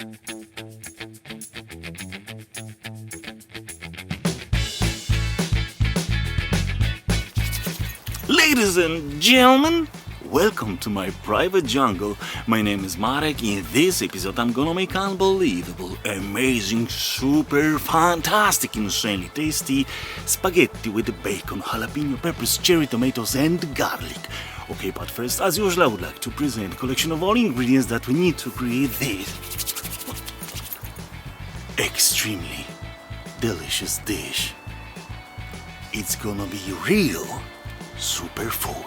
Ladies and gentlemen, welcome to my private jungle. My name is Marek. In this episode I'm gonna make unbelievable, amazing, super fantastic, insanely tasty spaghetti with bacon, jalapeno peppers, cherry tomatoes and garlic. Okay, but first, as usual, I would like to present a collection of all ingredients that we need to create this extremely delicious dish. It's gonna be real superfood.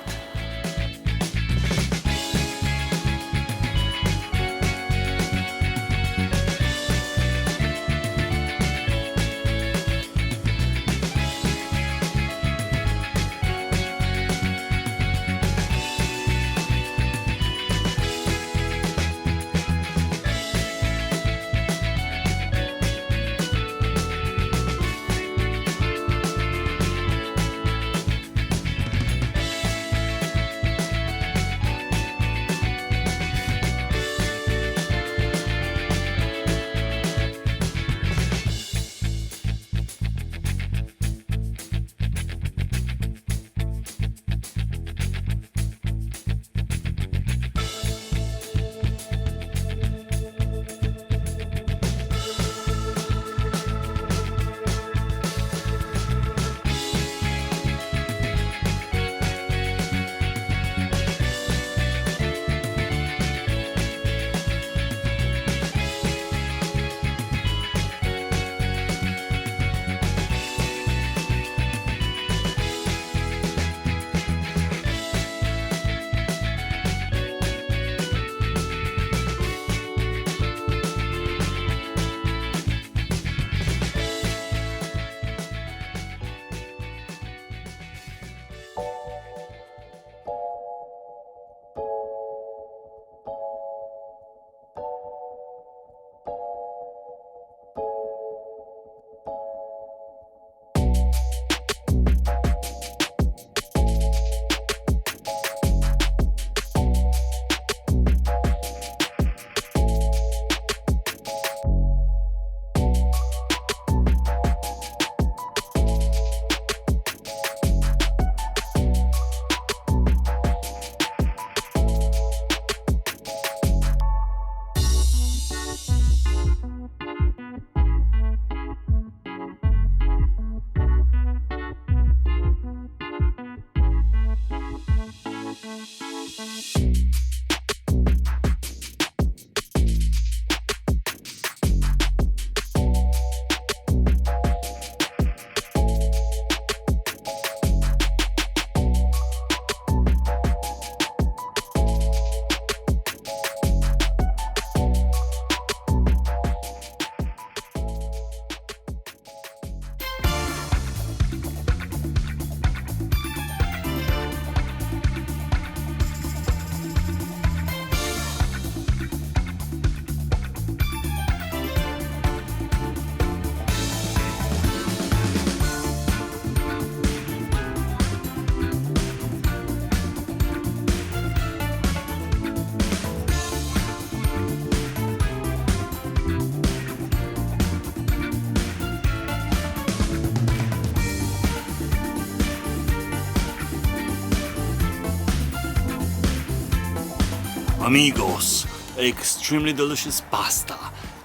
Amigos, extremely delicious pasta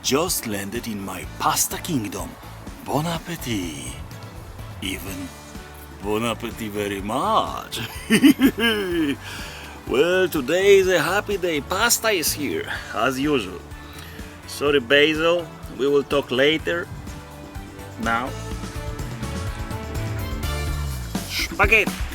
just landed in my pasta kingdom. Bon appetit. Even bon appetit very much. Well, today is a happy day. Pasta is here, as usual. Sorry, Basil. We will talk later. Now, spaghetti.